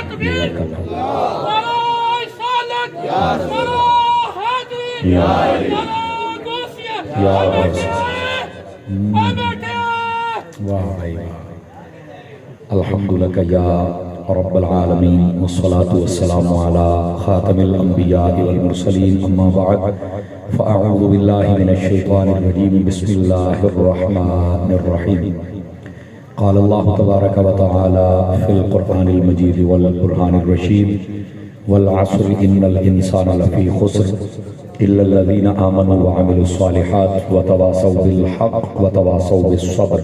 تکبیر الحمد لك يا رب العالمين والصلاة والسلام على خاتم الأنبياء والمرسلين أما بعد فأعوذ بالله من الشيطان الرجيم بسم الله الرحمن الرحيم قال الله تبارك وتعالى في القرآن المجيد والقرآن الرشيد والعصر إن الإنسان لفي خسر إلا الذين آمنوا وعملوا الصالحات وتواصوا بالحق وتواصوا بالصبر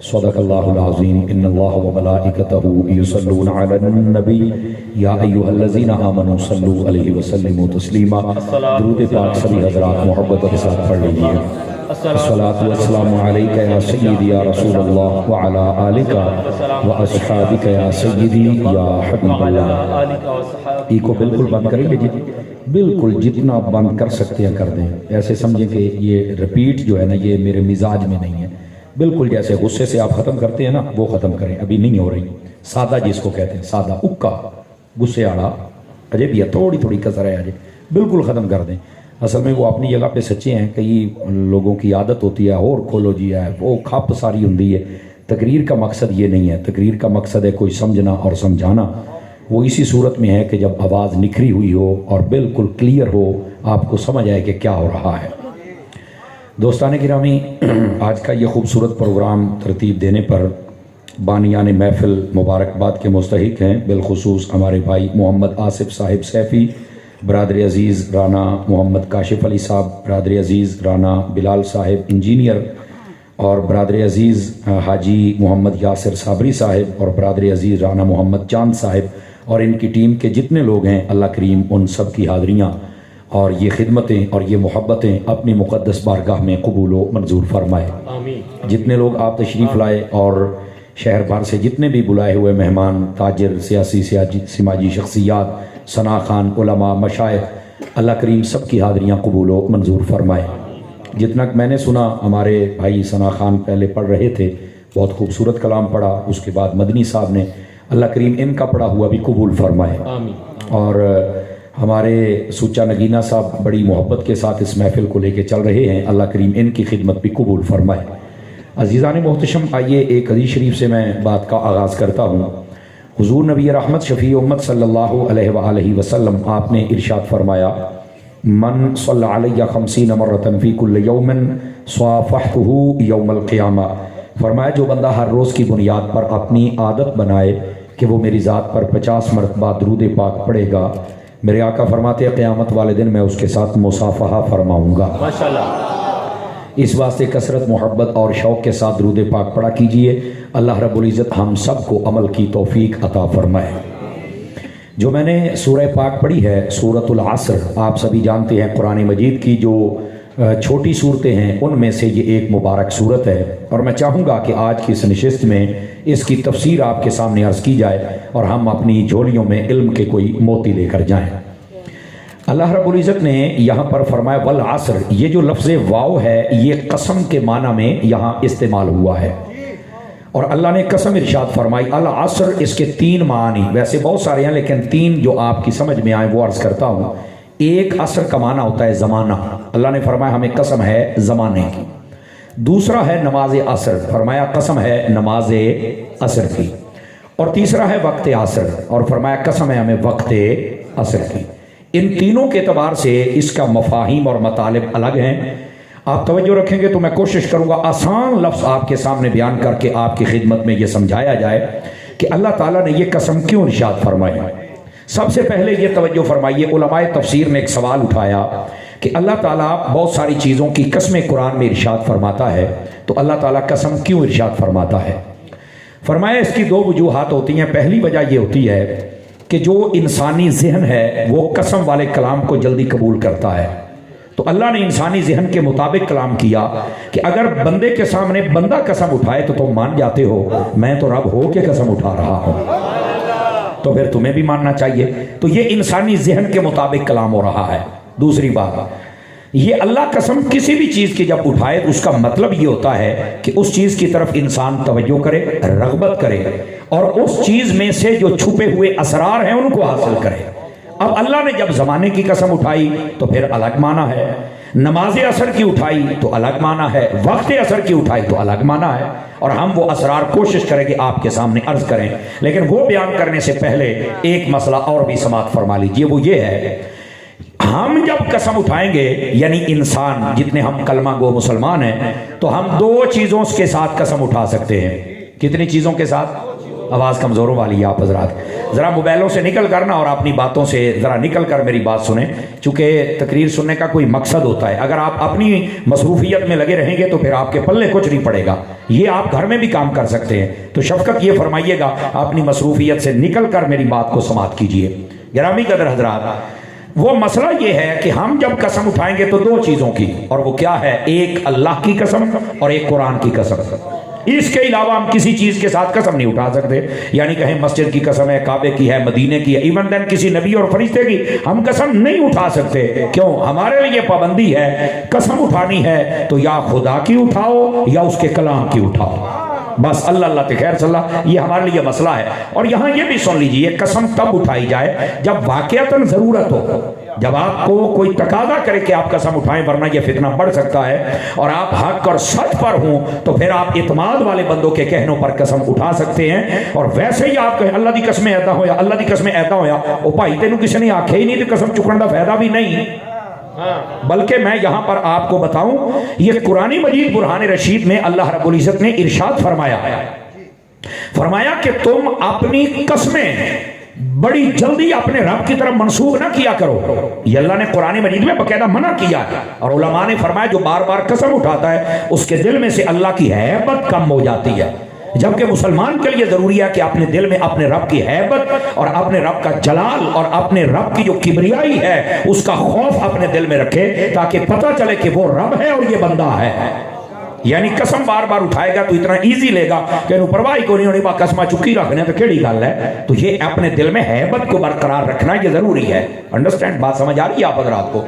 صدق الله العظيم إن الله وملائكته يصلون على النبي يا أيها الذين آمنوا صلوا عليه وسلموا تسليما درود پاک سبھی حضرات محبت کے ساتھ پڑھ لیجئے الصلاة والسلام عليك يا سيدي يا رسول الله وعلى آلك وأصحابك يا سيدي يا حبيب الله ایک کو بالکل بند کریں گے بالکل جتنا بند کر سکتے ہیں کر دیں ایسے سمجھیں کہ یہ ریپیٹ جو ہے نا یہ میرے مزاج میں نہیں ہے بالکل جیسے غصے سے آپ ختم کرتے ہیں نا وہ ختم کریں ابھی نہیں ہو رہی سادہ جس کو کہتے ہیں سادہ اکا غصے آڑا اجے بھی ہے تھوڑی تھوڑی کسر ہے اجے بالکل ختم کر دیں اصل میں وہ اپنی جگہ پہ سچے ہیں کئی لوگوں کی عادت ہوتی ہے اور کھولو جی ہے وہ کھپ ساری ہوندی ہے تقریر کا مقصد یہ نہیں ہے تقریر کا مقصد ہے کوئی سمجھنا اور سمجھانا وہ اسی صورت میں ہے کہ جب آواز نکھری ہوئی ہو اور بالکل کلیئر ہو آپ کو سمجھ آئے کہ کیا ہو رہا ہے دوستان گرامی آج کا یہ خوبصورت پروگرام ترتیب دینے پر بانیان محفل مبارکباد کے مستحق ہیں بالخصوص ہمارے بھائی محمد آصف صاحب سیفی برادر عزیز رانا محمد کاشف علی صاحب برادر عزیز رانا بلال صاحب انجینئر اور برادر عزیز حاجی محمد یاسر صابری صاحب اور برادر عزیز رانا محمد چاند صاحب اور ان کی ٹیم کے جتنے لوگ ہیں اللہ کریم ان سب کی حاضریاں اور یہ خدمتیں اور یہ محبتیں اپنی مقدس بارگاہ میں قبول و منظور فرمائے آمین جتنے لوگ آپ تشریف لائے اور شہر بھر سے جتنے بھی بلائے ہوئے مہمان تاجر سیاسی سماجی شخصیات ثنا خان علماء مشائخ اللہ کریم سب کی حاضریاں قبول و منظور فرمائے جتنا میں نے سنا ہمارے بھائی ثنا خان پہلے پڑھ رہے تھے بہت خوبصورت کلام پڑھا اس کے بعد مدنی صاحب نے اللہ کریم ان کا پڑھا ہوا بھی قبول فرمائے آمین اور ہمارے سوچا نگینہ صاحب بڑی محبت کے ساتھ اس محفل کو لے کے چل رہے ہیں اللہ کریم ان کی خدمت بھی قبول فرمائے عزیزان محتشم آئیے ایک حدیث شریف سے میں بات کا آغاز کرتا ہوں حضور نبی رحمت شفیع امت صلی اللہ علیہ وآلہ وسلم آپ نے ارشاد فرمایا من صلی علیہ 50 مرتن فی کل یوم صافحتہ یوم القیامہ فرمایا جو بندہ ہر روز کی بنیاد پر اپنی عادت بنائے کہ وہ میری ذات پر 50 مرتبہ درود پاک پڑھے گا میرے آقا فرماتے ہیں قیامت والے دن میں اس کے ساتھ مصافحہ فرماؤں گا ماشاءاللہ اس واسطے کثرت محبت اور شوق کے ساتھ درود پاک پڑھا کیجئے اللہ رب العزت ہم سب کو عمل کی توفیق عطا فرمائے جو میں نے سورہ پاک پڑھی ہے سورۃ العصر آپ سبھی جانتے ہیں قرآن مجید کی جو چھوٹی صورتیں ہیں ان میں سے یہ ایک مبارک صورت ہے اور میں چاہوں گا کہ آج کی اس نشست میں اس کی تفسیر آپ کے سامنے عرض کی جائے اور ہم اپنی جھولیوں میں علم کے کوئی موتی لے کر جائیں اللہ رب العزت نے یہاں پر فرمایا والعصر یہ جو لفظ واو ہے یہ قسم کے معنی میں یہاں استعمال ہوا ہے اور اللہ نے قسم ارشاد فرمائی العصر اس کے 3 معنی ویسے بہت سارے ہیں لیکن 3 جو آپ کی سمجھ میں آئے وہ عرض کرتا ہوں ایک عصر کا معنی ہوتا ہے زمانہ اللہ نے فرمایا ہمیں قسم ہے زمانے کی دوسرا ہے نماز عصر فرمایا قسم ہے نماز عصر کی اور تیسرا ہے وقت عصر اور فرمایا قسم ہے ہمیں وقت عصر کی ان تینوں کے اعتبار سے اس کا مفاہیم اور مطالب الگ ہیں آپ توجہ رکھیں گے تو میں کوشش کروں گا آسان لفظ آپ کے سامنے بیان کر کے آپ کی خدمت میں یہ سمجھایا جائے کہ اللہ تعالیٰ نے یہ قسم کیوں ارشاد فرمائی سب سے پہلے یہ توجہ فرمائیے علماء تفسیر نے ایک سوال اٹھایا کہ اللہ تعالیٰ بہت ساری چیزوں کی قسمیں قرآن میں ارشاد فرماتا ہے تو اللہ تعالیٰ قسم کیوں ارشاد فرماتا ہے فرمایا اس کی 2 وجوہات ہوتی ہیں پہلی وجہ یہ ہوتی ہے کہ جو انسانی ذہن ہے وہ قسم والے کلام کو جلدی قبول کرتا ہے تو اللہ نے انسانی ذہن کے مطابق کلام کیا کہ اگر بندے کے سامنے بندہ قسم اٹھائے تو تم مان جاتے ہو میں تو رب ہو کے قسم اٹھا رہا ہوں تو پھر تمہیں بھی ماننا چاہیے تو یہ انسانی ذہن کے مطابق کلام ہو رہا ہے دوسری بات یہ اللہ قسم کسی بھی چیز کی جب اٹھائے تو اس کا مطلب یہ ہوتا ہے کہ اس چیز کی طرف انسان توجہ کرے، رغبت کرے، اور اس چیز میں سے جو چھپے ہوئے اسرار ہیں ان کو حاصل کرے۔ اب اللہ نے جب زمانے کی قسم اٹھائی تو پھر الگ معنی ہے، نماز عصر کی اٹھائی تو الگ معنی ہے، وقت عصر کی اٹھائی تو الگ معنی ہے، اور ہم وہ اسرار کوشش کریں کہ آپ کے سامنے عرض کریں، لیکن وہ بیان کرنے سے پہلے ایک مسئلہ اور بھی سماعت فرما لیجئے، وہ یہ ہے ہم جب قسم اٹھائیں گے، یعنی انسان جتنے ہم کلمہ گو مسلمان ہیں، تو ہم دو چیزوں کے ساتھ قسم اٹھا سکتے ہیں۔ کتنی چیزوں کے ساتھ؟ آواز کمزوروں والی ہے آپ حضرات، ذرا موبائلوں سے نکل کرنا اور اپنی باتوں سے ذرا نکل کر میری بات سنیں، چونکہ تقریر سننے کا کوئی مقصد ہوتا ہے۔ اگر آپ اپنی مصروفیت میں لگے رہیں گے تو پھر آپ کے پلے کچھ نہیں پڑے گا۔ یہ آپ گھر میں بھی کام کر سکتے ہیں، تو شفقت یہ فرمائیے گا اپنی مصروفیت سے نکل کر میری بات کو سماعت کیجئے۔ گرامی قدر حضرات، وہ مسئلہ یہ ہے کہ ہم جب قسم اٹھائیں گے تو دو چیزوں کی، اور وہ کیا ہے؟ ایک اللہ کی قسم اور ایک قرآن کی قسم۔ اس کے علاوہ ہم کسی چیز کے ساتھ قسم نہیں اٹھا سکتے، یعنی کہیں مسجد کی قسم ہے، کعبے کی ہے، مدینے کی ہے، ایون دین کسی نبی اور فرشتے کی ہم قسم نہیں اٹھا سکتے۔ کیوں؟ ہمارے لیے پابندی ہے، قسم اٹھانی ہے تو یا خدا کی اٹھاؤ یا اس کے کلام کی اٹھاؤ، بس اللہ اللہ تے خیر صلی اللہ، یہ ہمارے لیے مسئلہ ہے۔ اور یہاں یہ بھی سن لیجئے، قسم تب اٹھائی جائے جب واقعتاً ضرورت ہو، جب آپ کو کوئی تقاضا کرے کہ آپ قسم اٹھائیں ورنہ یہ فتنہ بڑھ سکتا ہے، اور آپ حق اور سچ پر ہوں تو پھر آپ اعتماد والے بندوں کے کہنوں پر قسم اٹھا سکتے ہیں۔ اور ویسے ہی آپ کہیں اللہ دی قسم ایدا ہویا، اللہ دی قسم ایدا ہویا، او بھائی تینوں کسی نے آکھے ہی نہیں تو قسم چکن دا فائدہ بھی نہیں۔ بلکہ میں یہاں پر آپ کو بتاؤں، یہ قرآن مجید برہان رشید میں اللہ رب العزت نے ارشاد فرمایا کہ تم اپنی قسمیں بڑی جلدی اپنے رب کی طرف منسوخ نہ کیا کرو۔ یہ اللہ نے قرآن مجید میں باقاعدہ منع کیا ہے، اور علماء نے فرمایا جو بار بار قسم اٹھاتا ہے اس کے دل میں سے اللہ کی ہیبت کم ہو جاتی ہے، جبکہ مسلمان کے لیے ضروری ہے کہ اپنے دل میں اپنے رب کی ہیبت اور اپنے رب کا جلال اور اپنے رب کی جو کبریائی ہے اس کا خوف اپنے دل میں رکھے، تاکہ پتہ چلے کہ وہ رب ہے اور یہ بندہ ہے۔ یعنی قسم بار بار اٹھائے گا تو اتنا ایزی لے گا کہ انہوں پرواہی کو نہیں ہونی، با قسمہ چکی رکھنے تو کیڑی گل ہے۔ تو یہ اپنے دل میں ہیبت کو برقرار رکھنا یہ ضروری ہے۔ انڈرسٹینڈ؟ بات سمجھ آ رہی ہے آپ حضرات کو؟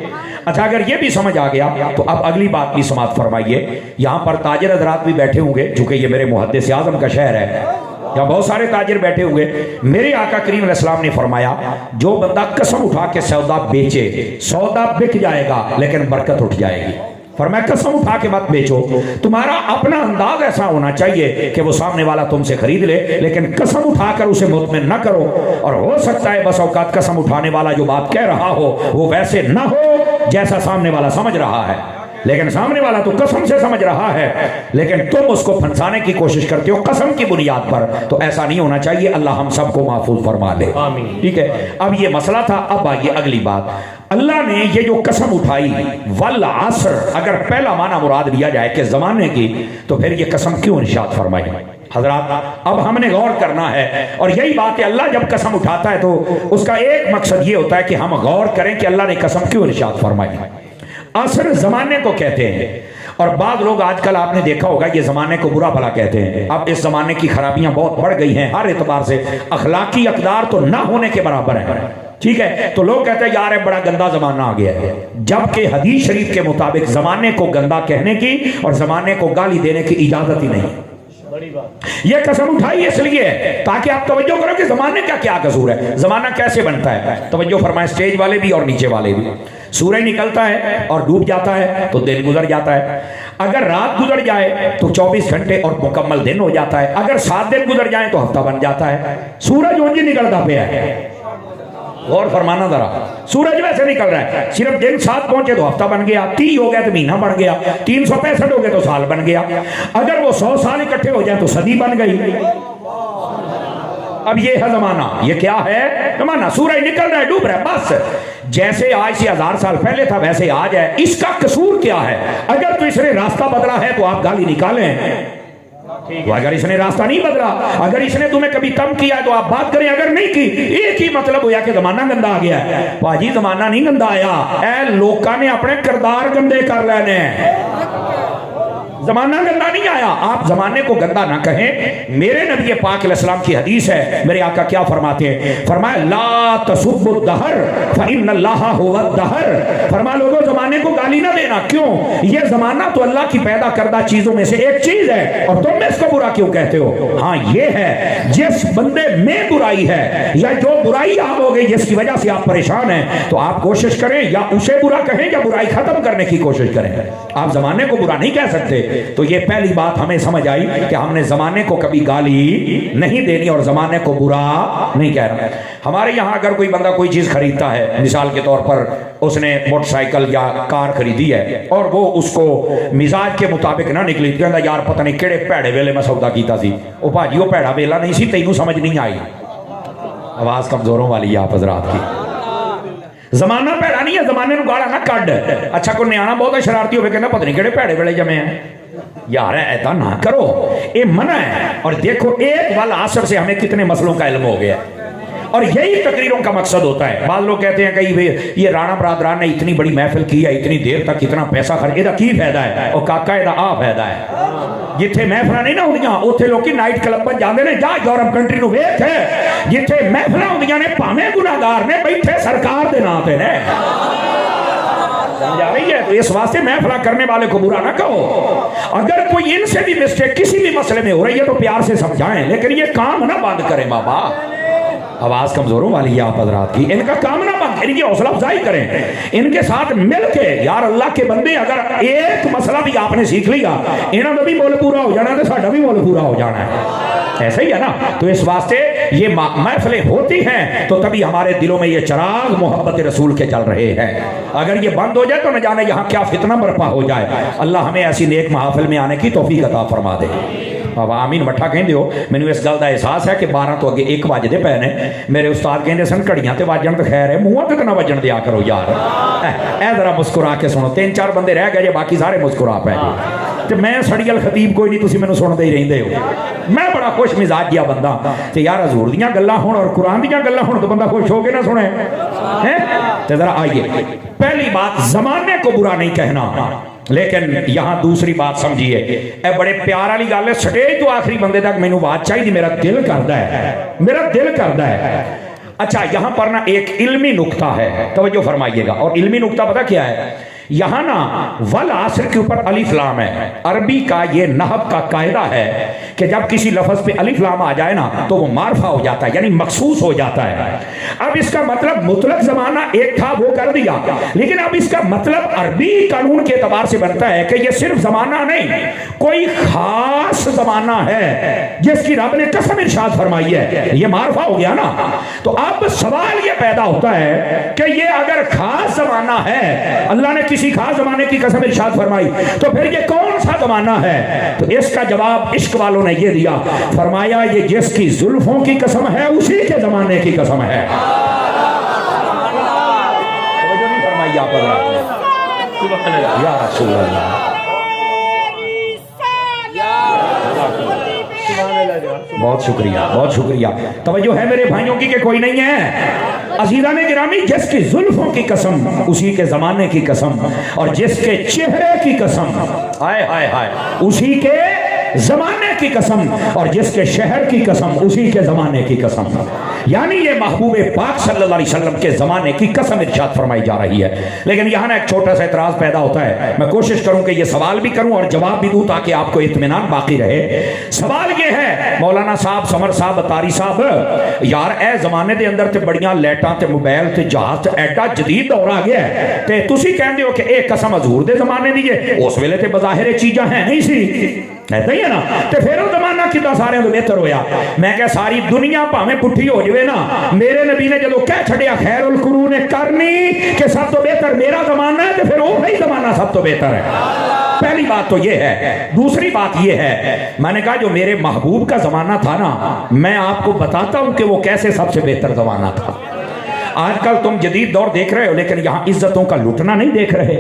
اچھا، اگر یہ بھی سمجھ آ گیا تو اب اگلی بات بھی سماعت فرمائیے۔ یہاں پر تاجر حضرات بھی بیٹھے ہوں گے، چونکہ یہ میرے محدث اعظم کا شہر ہے، یہاں بہت سارے تاجر بیٹھے ہوئے۔ میرے آقا کریم علیہ السلام نے فرمایا جو بندہ قسم اٹھا کے سودا بیچے، سودا بک جائے گا لیکن برکت اٹھ جائے گی۔ فرمایا قسم اٹھا کے مت بیچو، تمہارا اپنا انداز ایسا ہونا چاہیے کہ وہ سامنے والا تم سے خرید لے، لیکن قسم اٹھا کر اسے مطمئن نہ کرو۔ اور ہو سکتا ہے بس اوقات قسم اٹھانے والا جو بات کہہ رہا ہو وہ ویسے نہ ہو جیسا سامنے والا سمجھ رہا ہے، لیکن سامنے والا تو قسم سے سمجھ رہا ہے، لیکن تم اس کو پھنسانے کی کوشش کرتے ہو قسم کی بنیاد پر۔ تو ایسا نہیں ہونا چاہیے، اللہ ہم سب کو محفوظ فرما لے، ٹھیک ہے؟ اب یہ مسئلہ تھا، اب آئیے اگلی بات۔ اللہ نے یہ جو قسم اٹھائی والعصر، اگر پہلا معنی مراد لیا جائے کہ زمانے کی، تو پھر یہ قسم کیوں ارشاد فرمائی؟ حضرات اب ہم نے غور کرنا ہے، اور یہی بات ہے، اللہ جب قسم اٹھاتا ہے تو اس کا ایک مقصد یہ ہوتا ہے کہ ہم غور کریں کہ اللہ نے قسم کیوں ارشاد فرمائی۔ عصر زمانے کو کہتے ہیں، اور بعض لوگ آج کل آپ نے دیکھا ہوگا یہ زمانے کو برا بھلا کہتے ہیں۔ اب اس زمانے کی خرابیاں بہت بڑھ گئی ہیں ہر اعتبار سے، اخلاقی اقدار تو نہ ہونے کے برابر ہیں، ٹھیک ہے؟ تو لوگ کہتے ہیں یار بڑا گندا زمانہ آ گیا ہے، جبکہ حدیث شریف کے مطابق زمانے کو گندا کہنے کی اور زمانے کو گالی دینے کی اجازت ہی نہیں۔ یہ قسم اٹھائی اس لیے تاکہ آپ توجہ کرو کہ زمانے کا کیا قصور ہے، زمانہ کیسے بنتا ہے۔ توجہ فرمائیں، سٹیج والے بھی اور نیچے والے بھی۔ سورج نکلتا ہے اور ڈوب جاتا ہے تو دن گزر جاتا ہے، اگر رات گزر جائے تو 24 گھنٹے اور مکمل دن ہو جاتا ہے، اگر 7 دن گزر جائیں تو ہفتہ بن جاتا ہے۔ سورج اونجی نکلتا پہ ہے، غور فرمانا ذرا، سورج ویسے نکل رہا ہے، صرف دن 7 پہنچے تو ہفتہ بن گیا، 30 ہو گیا تو مہینہ بن گیا، 365 ہو گئے تو سال بن گیا، اگر وہ 100 سال اکٹھے ہو جائیں تو صدی بن گئی۔ اب یہ ہے زمانہ، یہ کیا ہے زمانہ؟ سورج نکل رہا ہے، ڈوب رہا ہے، بس جیسے آج سے 1000 سال پہلے تھا ویسے آج ہے۔ اس کا قصور کیا ہے؟ اگر تو اس نے راستہ بدلا ہے تو آپ گالی نکالیں، اگر اس نے راستہ نہیں بدلا، اگر اس نے تمہیں کبھی تنگ کیا تو آپ بات کریں، اگر نہیں کی، ایک ہی مطلب ہوا کہ زمانہ گندا آ گیا ہے۔ باجی زمانہ نہیں گندا آیا، اے لوکاں نے اپنے کردار گندے کر لینے ہیں۔ زمانہ گندا نہیں آیا، آپ زمانے کو گندا نہ کہیں۔ میرے نبی پاک علیہ السلام کی حدیث ہے، میرے آقا کیا فرماتے ہیں؟ فرمایا لا تسبوا الدہر فإن اللہ هو الدہر۔ فرمایا لوگوں زمانے کو گالی نہ دینا، کیوں؟ یہ زمانہ تو اللہ کی پیدا کردہ چیزوں میں سے ایک چیز ہے، اور تم اس کو برا کیوں کہتے ہو؟ ہاں یہ ہے جس بندے میں برائی ہے یا جو برائی آپ ہو گئی جس کی وجہ سے آپ پریشان ہیں، تو آپ کوشش کریں یا اسے برا کہیں یا برائی ختم کرنے کی کوشش کریں۔ آپ زمانے کو برا نہیں کہہ سکتے۔ تو یہ پہلی بات ہمیں سمجھ آئی کہ ہم نے زمانے کو کبھی گالی نہیں دینی اور زمانے کو برا نہیں کہہ رہا۔ ہمارے یہاں اگر کوئی بندہ کوئی چیز خریدتا ہے، مثال کے طور پر اس نے موٹر سائیکل یا کار خریدی ہے اور وہ اس کو مزاج کے مطابق نہ نکلی، کہتا یار پتہ نہیں کیڑے پیڑے ویلے میں سودا کیتا سی، او بھاجی وہ پیڑا ویلا نہیں سی، تینوں سمجھ نہیں آئی۔ آواز کمزوروں والی ہے آپ حضرات کی۔ زمانہ پیڑا نہیں ہے، زمانے نو گالا نہ کڈ۔ اچھا کوئی نیانا بہت شرارتی ہوئے کہنا پتہ نہیں کیڑے پیڑے ویلے جمے ہیں، یار ایسا نہ کرو، یہ منع ہے۔ اور دیکھو ایک والعصر سے ہمیں کتنے مسئلوں کا علم ہو گیا ہے، اور یہی تقریروں کا مقصد ہوتا ہے۔ بعض لوگ کہتے ہیں کہ یہ رانا برادران نے اتنی بڑی محفل کی ہے، اتنی دیر تک اتنا پیسہ خرچ، یہ کی فائدہ ہے؟ اور کاکا یہ آ فائدہ ہے۔ جتھے محفل نہیں نہ ہوندیاں اوتھے لوکی نائٹ کلب پر جاندے نے، جا یورپ کنٹری نو ویکھ ہے، جتھے محفل ہوندیاں نے پاویں گناہگار نے بیٹھے سرکار دے نام تے نے۔ سمجھا رہی ہے؟ تو اس واسطے محفلہ کرنے والے کو برا نہ کہو۔ اگر کوئی ان سے بھی مسٹیک کسی بھی مسئلے میں ہو رہی ہے تو پیار سے سمجھائیں، لیکن یہ کام نہ بند کریں بابا۔ آواز کمزوروں والی ہے آپ حضرات کی، ان کا کام نہ بند، ان کی حوصلہ افزائی کریں، ان کے ساتھ مل کے۔ یار اللہ کے بندے اگر ایک مسئلہ بھی آپ نے سیکھ لیا، انہوں نے بھی مول پورا ہو جانا ہے، ساڈا بھی مول پورا ہو جانا ہے، ایسا ہی ہے نا۔ تو اس واسطے یہ محفلیں ہوتی ہیں تو تبھی ہمارے دلوں میں یہ چراغ محبت رسول کے جل رہے ہیں۔ اگر یہ بند ہو جائے تو نہ جانے یہاں کیا فتنہ برپا ہو جائے۔ اللہ ہمیں ایسی نیک محافل میں آنے کی توفیق عطا فرما دے۔ اب آمین مٹھا کہیں دیو، میں نے اس گل دا احساس ہے کہ 12 تو اگے 1 بج دے پے نے۔ میرے استاد کہندے سن گھڑیاں تے واجن تے خیر ہے، منہ تے نہ وجن دیا کرو یار۔ اے ذرا مسکرا کے سنو، 3-4 بندے رہ گئے جے، باقی سارے مسکرا پے جی۔ تے میں سڑیل خطیب کوئی نہیں، تسی مینوں سن دے ہی رہندے ہو۔ میں بڑا خوش مزاج گیا بندہ، تے یار حضور دیاں گلاں ہون اور قرآن دیاں گلاں ہون تو بندہ خوش ہو کے نہ سنے ہیں۔ تے ذرا آئیے، پہلی بات زمانے کو برا نہیں کہنا، لیکن یہاں دوسری بات سمجھیے، اے بڑے پیار والی گل ہے، سٹیج تو آخری بندے تک مینوں بات چاہیے، میرا دل کردا ہے، میرا دل کردا ہے۔ اچھا یہاں پر نا ایک علمی نقطہ ہے، توجہ فرمائیے گا، اور علمی نقطہ پتہ کیا ہے؟ یہاں نا والعصر کے اوپر الف لام ہے۔ عربی کا یہ نحو کا قاعدہ ہے کہ جب کسی لفظ پہ الف لام آ جائے نا تو وہ معرفہ ہو جاتا ہے، یعنی مخصوص ہو جاتا ہے۔ اب اس کا مطلب مطلق زمانہ ایک تھا وہ کر دیا، لیکن اب اس کا مطلب عربی قانون کے اعتبار سے بنتا ہے کہ یہ صرف زمانہ نہیں، کوئی خاص زمانہ ہے جس کی رب نے قسم ارشاد فرمائی ہے، یہ معرفہ ہو گیا نا۔ تو اب سوال یہ پیدا ہوتا ہے کہ یہ اگر خاص زمانہ ہے، اللہ نے کسی خاص زمانے کی قسم ارشاد فرمائی، تو پھر یہ کون سا زمانہ ہے؟ تو اس کا جواب عشق والوں نے یہ دیا، فرمایا یہ جس کی زلفوں کی قسم ہے اسی کے زمانے کی قسم ہے۔ توجہ نہیں فرمائی آپ نے؟ یا رسول اللہ، بہت شکریہ، بہت شکریہ۔ توجہ ہے میرے بھائیوں کی کہ کوئی نہیں ہے؟ عزیزان گرامی، جس کی زلفوں کی قسم اسی کے زمانے کی قسم، اور جس کے چہرے کی قسم ہائے ہائے ہائے اسی کے زمانے کی قسم، اور جس کے شہر کی قسم اسی کے زمانے کی قسم۔ یعنی یہ محبوب پاک صلی اللہ علیہ وسلم کے زمانے کی قسم ارشاد فرمائی جا رہی ہے۔ لیکن یہاں نا ایک چھوٹا سا اعتراض پیدا ہوتا ہے، میں کوشش کروں کہ یہ سوال بھی کروں اور جواب بھی دوں تاکہ آپ کو اطمینان باقی رہے۔ سوال یہ ہے مولانا صاحب، سمر صاحب، اتاری صاحب، یار اے زمانے دے اندر تے بڑیاں لائٹاں تے موبائل تے جہاز تے ایڈا جدید دور آ گیا ہے، تے تسی کہندے ہو کہ اے قسم حضور دے زمانے دی ہے، اس ویلے تے بظاہر چیزاں ہیں نہیں سی، ایسا ہی ہے نا؟ تے پھر وہ زمانہ کدھا سارے تو بہتر ہویا؟ میں کہ ساری دنیا پاویں پٹھی ہو جائے نا، میرے نبی نے جدو کہہ چھڑیا خیر القرون کرنی کہ سب تو بہتر میرا زمانہ ہے، تو پھر وہی زمانہ سب تو بہتر ہے۔ پہلی بات تو یہ ہے۔ دوسری بات یہ ہے، میں نے کہا جو میرے محبوب کا زمانہ تھا نا، میں آپ کو بتاتا ہوں کہ وہ کیسے سب سے بہتر زمانہ تھا۔ آج کل تم جدید دور دیکھ رہے ہو لیکن یہاں عزتوں کا لٹنا نہیں دیکھ رہے.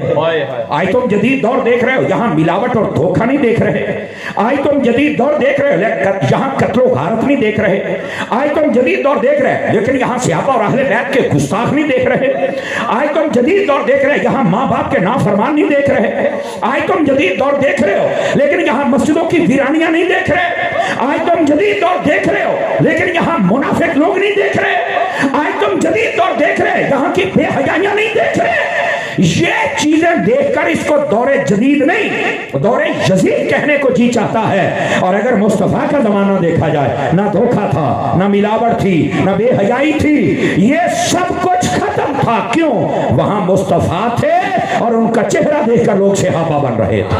آج تم جدید دور دیکھ رہے ہو یہاں ملاوٹ اور دھوکہ نہیں دیکھ رہے. آج تم جدید دور دیکھ رہے ہو یہاں قتل و غارت نہیں دیکھ رہے. آج تم جدید دور دیکھ رہے ہو لیکن یہاں صحابہ اور اہل بیت کے گستاخ نہیں دیکھ رہے. آج تم جدید دور دیکھ رہے ہو یہاں ماں باپ کے نافرمان نہیں دیکھ رہے. آج تم جدید دور دیکھ رہے ہو لیکن یہاں مسجدوں کی ویرانیاں نہیں دیکھ رہے. آج تم جدید دور دیکھ رہے ہو لیکن یہاں منافق لوگ نہیں دیکھ رہے. آج تم جدید دور دیکھ رہے ہیں یہاں کی بے حیائیاں نہیں دیکھ رہے. یہ چیزیں دیکھ کر اس کو دور جدید نہیں دور یزید کہنے کو جی چاہتا ہے. اور اگر مصطفیٰ کا زمانہ دیکھا جائے نہ دھوکہ تھا نہ ملاوٹ تھی نہ بے حیائی تھی, یہ سب کچھ ختم تھا. کیوں؟ وہاں مصطفیٰ تھے اور ان کا چہرہ دیکھ کر لوگ صحابہ بن رہے تھے.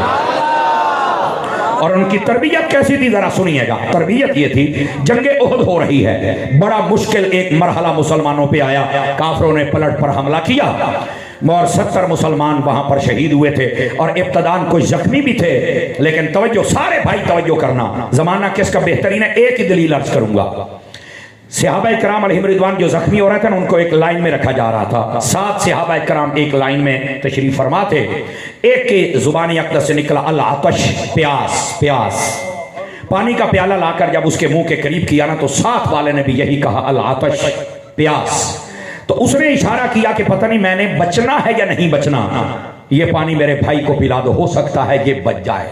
اور ان کی تربیت کیسی تھی ذرا سنیے گا. تربیت یہ تھی جنگ احد ہو رہی ہے, بڑا مشکل ایک مرحلہ مسلمانوں پہ آیا. کافروں نے پلٹ پر حملہ کیا اور 70 مسلمان وہاں پر شہید ہوئے تھے اور ابتدان کچھ زخمی بھی تھے. لیکن توجہ سارے بھائی توجہ کرنا, زمانہ کس کا بہترین ہے ایک ہی دلیل عرض کروں گا. صحابہ کرام علیہم رضوان جو زخمی ہو رہے تھے ان کو ایک لائن میں رکھا جا رہا تھا. 7 صحابہ کرام ایک لائن میں تشریف فرما تھے. ایک کی زبان اقدس سے نکلا العطش, پیاس. پیاس پانی کا پیالہ لا کر جب اس کے منہ کے قریب کیا نا تو ساتھ والے نے بھی یہی کہا العطش, پیاس. تو اس نے اشارہ کیا کہ پتہ نہیں میں نے بچنا ہے یا نہیں بچنا, یہ پانی میرے بھائی کو پلا دو, ہو سکتا ہے یہ بچ جائے.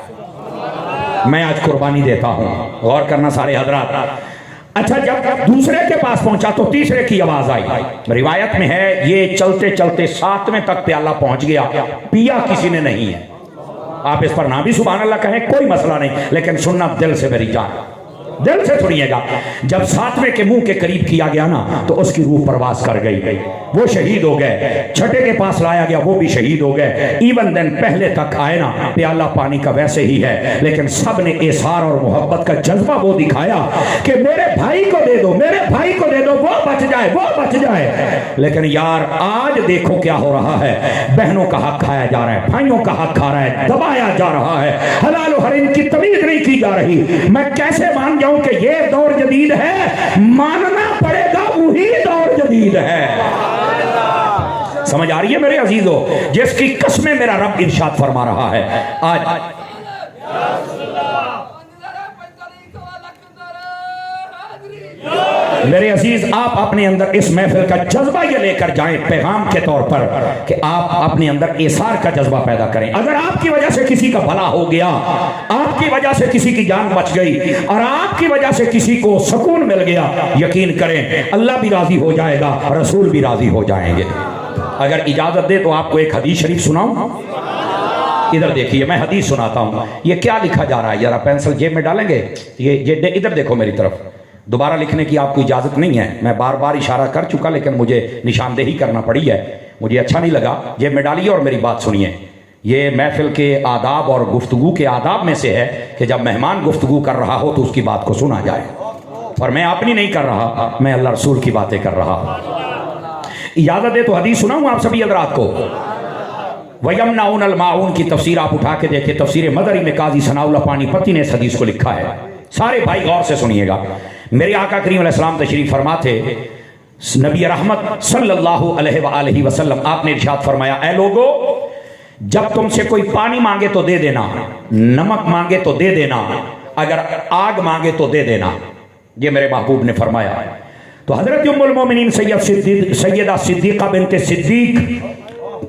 میں آج قربانی دیتا ہوں, غور کرنا سارے حضرات. اچھا جب دوسرے کے پاس پہنچا تو تیسرے کی آواز آئی. روایت میں ہے یہ چلتے چلتے 7ویں تک پیالہ پہنچ گیا, پیا کسی نے نہیں ہے. آپ اس پر نہ بھی سبحان اللہ کہیں کوئی مسئلہ نہیں, لیکن سننا دل سے میری جان, دل سے سنیے گا. جب 7ویں کے منہ کے قریب کیا گیا نا تو اس کی روح پرواز کر گئی, وہ شہید ہو گئے. چھٹے کے پاس لایا گیا, وہ بھی شہید ہو گئے. ایون دن پہلے تک آئے نا پیالہ پانی کا ویسے ہی ہے, لیکن سب نے ایثار اور محبت کا جذبہ وہ دکھایا کہ میرے بھائی کو دے دو, میرے بھائی کو دے دو, وہ بچ جائے, وہ بچ جائے. لیکن یار آج دیکھو کیا ہو رہا ہے, بہنوں کا حق کھایا جا رہا ہے, بھائیوں کا حق کھا رہا ہے, دبایا جا رہا ہے, حلال و حرام کی تمیز نہیں کی جا رہی. میں کیسے مان جاؤں کہ یہ دور جدید ہے؟ ماننا پڑے گا وہی دور جدید ہے. سمجھ آ رہی ہے میرے عزیزو, جس کی قسمیں میرا رب ارشاد فرما رہا ہے. آج میرے عزیز آپ اپنے اندر اس محفل کا جذبہ یہ لے کر جائیں پیغام کے طور پر کہ آپ اپنے اندر ایثار کا جذبہ پیدا کریں. اگر آپ کی وجہ سے کسی کا بھلا ہو گیا, آپ کی وجہ سے کسی کی جان بچ گئی اور آپ کی وجہ سے کسی کو سکون مل گیا, یقین کریں اللہ بھی راضی ہو جائے گا, رسول بھی راضی ہو جائیں گے. اگر اجازت دے تو آپ کو ایک حدیث شریف سناؤں. ادھر دیکھیے میں حدیث سناتا ہوں. یہ کیا لکھا جا رہا ہے, ذرا پینسل جیب میں ڈالیں گے. یہ ادھر دیکھو میری طرف, دوبارہ لکھنے کی آپ کو اجازت نہیں ہے. میں بار بار اشارہ کر چکا لیکن مجھے نشاندہی کرنا پڑی ہے, مجھے اچھا نہیں لگا. جیب میں ڈالیے اور میری بات سنیے. یہ محفل کے آداب اور گفتگو کے آداب میں سے ہے کہ جب مہمان گفتگو کر رہا ہو تو اس کی بات کو سنا جائے, اور میں اپنی نہیں کر رہا, میں اللہ رسول کی باتیں کر رہا. اجازت دے تو حدیث سناؤں آپ سبھی حضرات کو. وَيَمْنَعُونَ الْمَاعُونَ کی تفسیر آپ اٹھا کے دیکھیں, تفسیر مدری میں قاضی ثناء اللہ پانی پتی نے اس حدیث کو لکھا ہے. سارے بھائی غور سے سنیے گا. میرے آقا کریم علیہ السلام تشریف فرما تھے, نبی رحمت صلی اللہ علیہ وآلہ وسلم, آپ نے ارشاد فرمایا اے لوگو جب تم سے کوئی پانی مانگے تو دے دینا, نمک مانگے تو دے دینا, اگر آگ مانگے تو دے دینا. یہ میرے محبوب نے فرمایا. تو حضرت ام المومنین سیدہ صدیقہ بنت صدیق,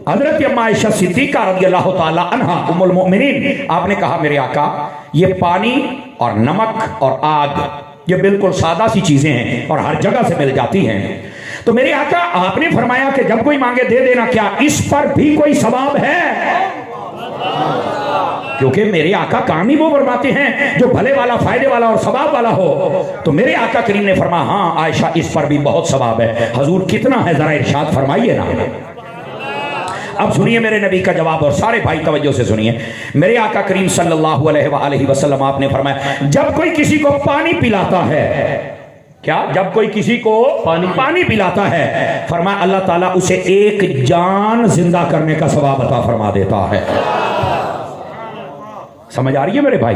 حضرت ام عائشہ صدیقہ رضی اللہ تعالی عنہا ام المؤمنین, آپ نے کہا میرے آقا یہ پانی اور نمک اور آگ یہ بالکل سادہ سی چیزیں ہیں اور ہر جگہ سے مل جاتی ہیں. تو میرے آقا آپ نے فرمایا کہ جب کوئی مانگے دے دینا, کیا اس پر بھی کوئی ثواب ہے؟ کیونکہ میرے آقا کام ہی وہ فرماتے ہیں جو بھلے والا, فائدے والا اور ثواب والا ہو. تو میرے آقا کریم نے فرمایا ہاں عائشہ اس پر بھی بہت ثواب ہے. حضور کتنا ہے ذرا ارشاد فرمائیے نا. اب سنیے میرے نبی کا جواب, اور سارے بھائی توجہ سے سنیے. میرے آقا کریم صلی اللہ علیہ وآلہ وسلم آپ نے فرمایا جب کوئی کسی کو پانی پلاتا ہے, کیا جب کوئی کسی کو پانی پلاتا ہے, فرمایا اللہ تعالیٰ اسے ایک جان زندہ کرنے کا ثواب عطا فرما دیتا ہے. سمجھ آ رہی ہے میرے بھائی؟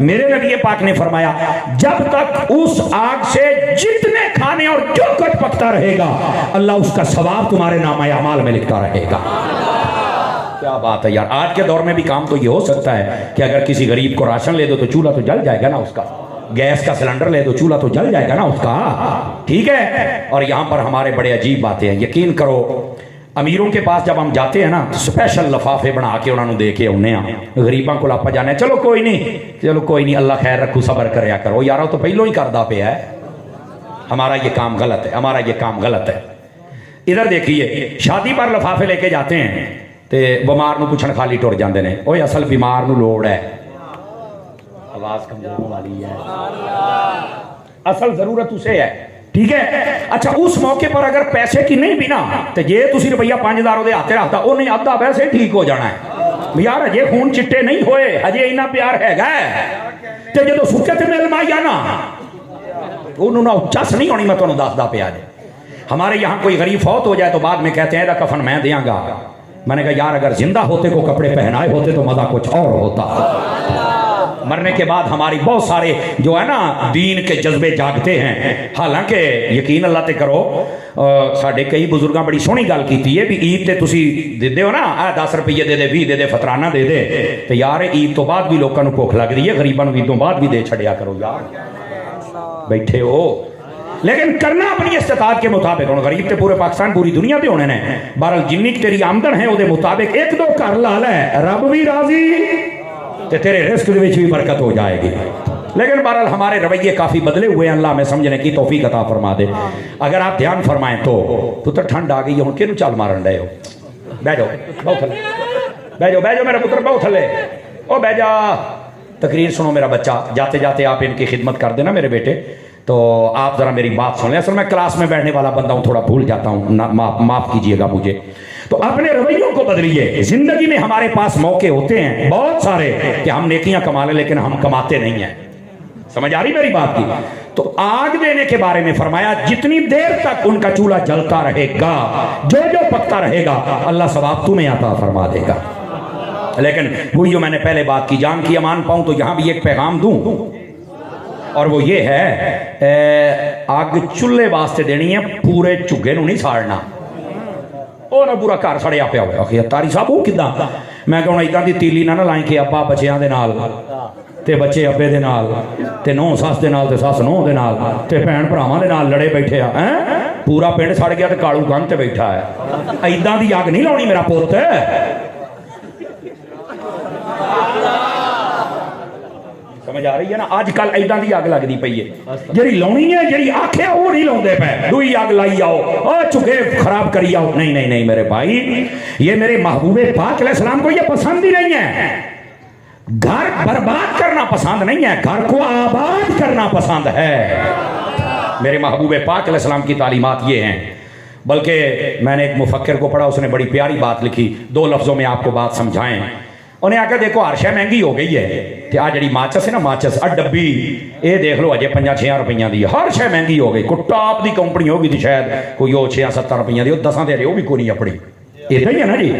میرے نبی پاک نے فرمایا جب تک اس آگ سے جتنے کھانے اور جو کچھ پکتا رہے گا اللہ اس کا ثواب تمہارے نامہ اعمال میں لکھتا رہے گا۔ کیا بات ہے یار، آج کے دور میں بھی کام تو یہ ہو سکتا ہے کہ اگر کسی غریب کو راشن لے دو تو چولہا تو جل جائے گا نا اس کا، گیس کا سلنڈر لے دو چولہا تو جل جائے گا نا اس کا، ٹھیک ہے۔ اور یہاں پر ہمارے بڑے عجیب باتیں ہیں، یقین کرو امیروں کے پاس جب ہم جاتے ہیں نا تو سپیشل لفافے بنا کے انہوں نے دے کے انہیں غریباں کو لاپا جانے چلو کوئی نہیں اللہ خیر رکھو صبر کریا کرو یارو تو پہلو ہی کردہ پہ ہے، ہمارا یہ کام غلط ہے۔ ادھر دیکھیے شادی پر لفافے لے کے جاتے ہیں تے بیمار نو پوچھن خالی ٹر جاندے نے، اوے اصل بیمار نو لوڑ ہے، آواز کمزور والی ہے، اصل ضرورت اسے ہے، ٹھیک ہے۔ اچھا اس موقع پر اگر پیسے کی نہیں بھی نا تو یہ تسی روپیہ 5000 دے ہاتھ رکھتا وہ نہیں آدھا ویسے ٹھیک ہو جانا ہے یار، اجے خون چٹے نہیں ہوئے، اجے اتنا پیار ہے گا تے جدو سکے تے مل مایا نا انہوں نے چس نہیں ہونی، میں تمہیں دسدا پیا جے۔ ہمارے یہاں کوئی غریب فوت ہو جائے تو بعد میں کہتے ہیں دا کفن میں دیاں گا، میں نے کہا یار اگر زندہ ہوتے کو کپڑے پہنائے ہوتے تو مزہ کچھ اور ہوتا، مرنے کے بعد ہماری بہت سارے جو ہے نا دین کے جذبے جاگتے ہیں، حالانکہ یقین اللہ تے کرو ساڑھے کئی بزرگاں بڑی سونی گال کیتی ہے بھی عید تے تسی دے دے ہو نا 10 روپیے دے دے 20 دے دے فطرانہ دے دے تو یار عید تو بعد بھی لوگوں کو بھوک لگ رہی ہے، غریباں نوں عیدوں بعد بھی دے چھڑیا کرو یار، بیٹھے ہو لیکن کرنا اپنی استطاعت کے مطابق۔ ہوں غریب تے پورے پاکستان پوری دنیا تے ہونے نے، بہرحال جنی تیری آمدن ہے وہ دے مطابق ایک دو کر لا لے، رب بھی راضی تے تیرے رزق دے وچ بھی برکت ہو جائے گی۔ لیکن بہرحال ہمارے رویے کافی بدلے ہوئے ہیں، اللہ میں سمجھنے کی توفیق عطا فرما دے۔ اگر آپ دھیان فرمائیں تو پتر ٹھنڈ آ گئی ہے، ہن کینوں چال مارن ڈے ہو؟ بیٹھ جاؤ بہت تھلے، بیٹھ جاؤ میرا پتر بہت تھلے، او بیٹھ جا، تقریر سنو میرا بچہ، جاتے جاتے آپ ان کی خدمت کر دینا میرے بیٹے، تو آپ ذرا میری بات سن لیں، اصل میں کلاس میں بیٹھنے والا بندہ ہوں، تھوڑا بھول جاتا ہوں، معاف کیجئے گا مجھے۔ تو اپنے رویوں کو بدلیے، زندگی میں ہمارے پاس موقع ہوتے ہیں بہت سارے کہ ہم نیکیاں کما لیں لیکن ہم کماتے نہیں ہیں، سمجھ آ رہی میری بات کی؟ تو آگ دینے کے بارے میں فرمایا جتنی دیر تک ان کا چولہا جلتا رہے گا جو پکتا رہے گا اللہ ثواب تمہیں عطا فرما دے گا۔ لیکن وہی جو میں نے پہلے بات کی، جان کی امان پاؤں تو یہاں بھی ایک پیغام دوں، اور وہ یہ ہے آگ چولہے واسطے دینی ہے، پورے چگے نو نہیں ساڑنا، او نہ پورا گھر سڑیا پیا ہوا کہ تاری صاحب وہ کداں، میں کہوں اداں دی تیلی نہ لائیں کہ ابا بچیاں دے نال تے بچے ابے دے نال تے نو ساس دے نال تے ساس نو دے نال تے بہن بھراواں دے نال لڑے بیٹھے ہیں، پورا پنڈ سڑ گیا تے کالو گن تے بیٹھا ہے، ایداں دی اگ نہیں لاؤنی میرا پوت۔ سمجھ آ رہی ہے نا؟ آج کل ایداں دی اگ لگدی پئی ہے، جڑی لونی ہے جڑی آکھیا وہ نہیں لاؤندے پے، دوئی اگ لائی آؤ او چگے خراب کری آؤ، نہیں میرے بھائی، یہ میرے محبوب پاک علیہ السلام کو یہ پسند ہی نہیں ہے۔ گھر برباد کرنا پسند نہیں ہے، گھر کو آباد کرنا پسند ہے۔ میرے محبوب پاک علیہ السلام کی تعلیمات یہ ہیں، بلکہ میں نے ایک مفکر کو پڑھا، اس نے بڑی پیاری بات لکھی، 2 لفظوں میں آپ کو بات سمجھائیں۔ انہیں آ کے دیکھو ہر شے مہنگی ہو گئی ہے، کہ آ جڑی ماچس ہے نا، ماچس ڈبی یہ دیکھ لو اجے 5-6 روپیہ دی، ہر شے مہنگی ہو گئی، کوئی ٹاپ دی کمپنی ہوگی تو شاید کوئی 6-7 روپیہ دی، 10 دے رہے وہ بھی کوئی نہیں اپنی، ادھر ہی ہے نا جی،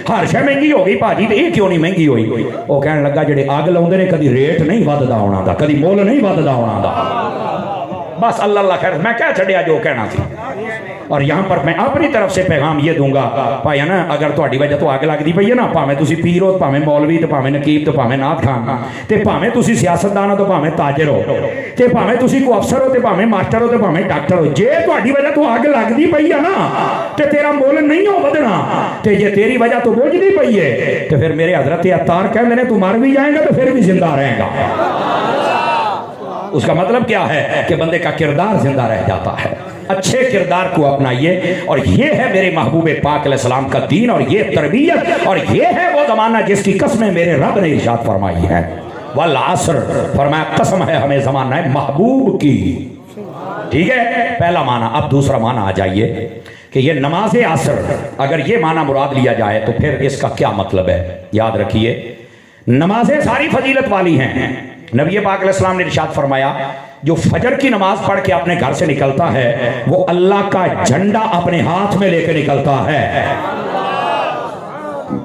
ہر شے مہنگی ہو گئی بھاجی، تو یہ کیوں نہیں مہنگی ہوئی؟ وہ کہنے لگا جڑے اگ لاؤندے نے کدی ریٹ نہیں وددا ہونا دا، کدی مول نہیں وددا ہونا دا، بس اللہ خیر، میں کہہ چھڈیا جو کہنا سی۔ اور یہاں پر میں اپنی طرف سے پیغام یہ دوں گا بھائی نا، اگر تہاڈی وجہ تو اگ لگدی پئی ہے نا، بھاویں تسی پیر ہو، بھاویں مولوی، تے بھاویں نقیب، تے بھاویں نعت خان، تے بھاویں تسی سیاستدان ہو، تے بھاویں تاجر ہو، تے بھاویں تسی کوئی افسر ہو، تے بھاویں ماسٹر ہو، تے بھاویں ڈاکٹر ہو، جے تہاڈی وجہ تو اگ لگدی پئی ہے نا تے تیرا مول نہیں ہو ودنا، تے جے تیری وجہ تو بجھدی پئی ہے تے پھر میرے حضرت عطار کہندے نے تو مر بھی جائے گا تو پھر بھی زندہ رہے گا۔ اس کا مطلب کیا ہے کہ بندے کا کردار زندہ رہ جاتا ہے۔ اچھے کردار کو اپنائیے، اور یہ ہے میرے محبوب پاک علیہ السلام کا دین، اور یہ تربیت، اور یہ ہے وہ زمانہ جس کی قسمیں میرے رب نے ارشاد فرمائی ہے، والعصر، فرمایا قسم ہے ہمیں زمانہ ہے محبوب کی۔ ٹھیک ہے، پہلا معنی۔ اب دوسرا معنی آ جائیے کہ یہ نماز عصر، اگر یہ معنی مراد لیا جائے تو پھر اس کا کیا مطلب ہے؟ یاد رکھیے نمازیں ساری فضیلت والی ہیں۔ نبی پاک علیہ السلام نے ارشاد فرمایا جو فجر کی نماز پڑھ کے اپنے گھر سے نکلتا ہے وہ اللہ کا جھنڈا اپنے ہاتھ میں لے کے نکلتا ہے۔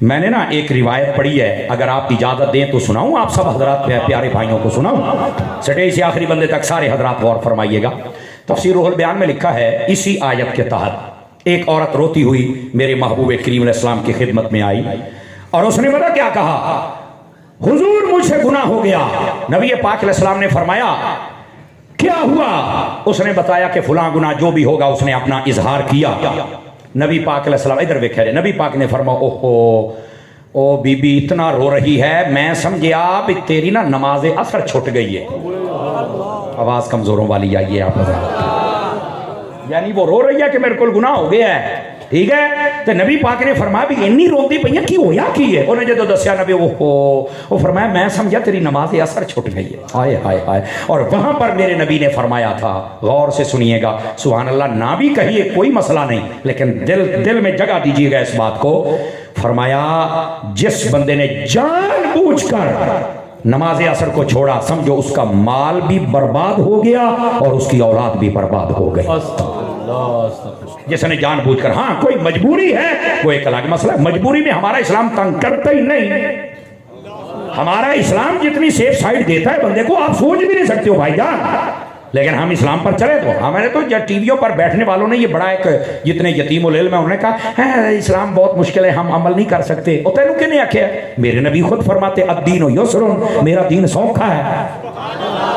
میں نے نا ایک روایت پڑھی ہے, اگر آپ اجازت دیں تو سناؤں آپ سب حضرات پیارے بھائیوں کو سناؤں. سٹیج سے آخری بندے تک سارے حضرات غور فرمائیے گا. تفسیر روح البیان میں لکھا ہے اسی آیت کے تحت ایک عورت روتی ہوئی میرے محبوب کریم علیہ السلام کی خدمت میں آئی اور اس نے پتا کیا کہا, حضور مجھ سے گناہ ہو گیا. نبی پاک علیہ السلام نے فرمایا کیا ہوا؟ اس نے بتایا کہ فلاں گناہ جو بھی ہوگا اس نے اپنا اظہار کیا. نبی پاک علیہ السلام ادھر دیکھے رہے, نبی پاک نے فرمایا او بی بی اتنا رو رہی ہے, میں سمجھیا بھی تیری نا نماز اثر چھٹ گئی ہے. آواز کمزوروں والی آئی ہے آپ یعنی وہ رو رہی ہے کہ میرے کو گناہ ہو گیا ہے. ٹھیک ہے, تو نبی پاک نے فرمایا بھی انی روندی پئی ہے کی ہویا کی ہے؟ انہیں جدو دسیا نبی وہ فرمایا میں سمجھا تیری نماز اثر چھٹ گئی ہے. ہائے ہائے ہائے. اور وہاں پر میرے نبی نے فرمایا تھا, غور سے سنیے گا, سبحان اللہ, نہ بھی کہیے کوئی مسئلہ نہیں لیکن دل میں جگہ دیجیے گا اس بات کو. فرمایا جس بندے نے جان بوجھ کر نماز اثر کو چھوڑا سمجھو اس کا مال بھی برباد ہو گیا اور اس کی اولاد بھی برباد ہو گئی. جس نے جان بوجھ کر, ہاں کوئی مجبوری ہے وہ ایک الگ مسئلہ ہے, مجبوری میں ہمارا اسلام تنگ کرتا ہی نہیں. ہمارا اسلام جتنی سیف سائڈ دیتا ہے بندے کو آپ سوچ بھی نہیں سکتے ہو بھائی جان. لیکن ہم اسلام پر چلے تو ہمارے تو ٹی ویوں پر بیٹھنے والوں نے یہ بڑا ایک جتنے یتیم العلم ہیں انہوں نے کہا اسلام بہت مشکل ہے ہم عمل نہیں کر سکتے. اور تینوں کیا نہیں آکھیا؟ میرے نبی خود فرماتے الدین یسر, میرا دین سوکھا ہے.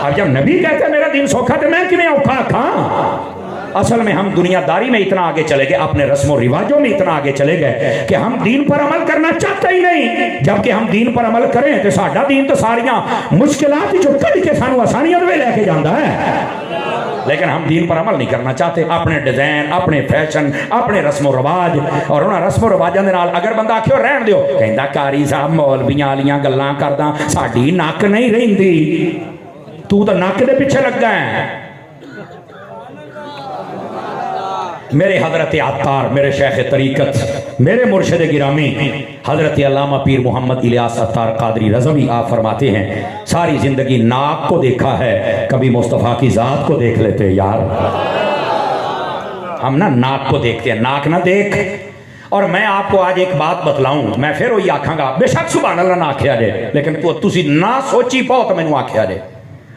اب جب نبی کہتے ہیں میرا دین سوکھا تو میں کیوں اوکھا کھاں؟ اصل میں ہم دنیا داری میں اتنا آگے چلے گئے, اپنے رسم و رواجوں میں اتنا آگے چلے گئے کہ ہم دین پر عمل کرنا چاہتے ہی نہیں. جبکہ ہم دین پر عمل کریں تو ساڈا دین تو ساریاں مشکلات جو کڑ کے سانو آسانیاں میں لے کے جاندہ ہے, لیکن ہم دین پر عمل نہیں کرنا چاہتے. اپنے ڈیزائن, اپنے فیشن, اپنے رسم و رواج, اور انہاں رسم و رواجاں دے نال اگر بندہ آکھے رہن دیو, کہندا قاری صاحب مولویاں والیاں گلاں کردا, ساڈی نک نہیں رہندی, تو تے نک دے پیچھے لگا ہے. میرے حضرت عطار, میرے شیخ طریقت, میرے مرشد گرامی حضرت علامہ پیر محمد الیاس عطار قادری رضوی آپ فرماتے ہیں ساری زندگی ناک کو دیکھا ہے, کبھی مصطفیٰ کی ذات کو دیکھ لیتے یار. ہم نا ناک کو دیکھتے ہیں, ناک نہ دیکھ. اور میں آپ کو آج ایک بات بتلاؤں, میں پھر وہی آکھاں گا, بے شک سبحان اللہ نہ آکھیا جائے, لیکن تسی نہ سوچی پاؤ تو میں نے آکھیا جائے.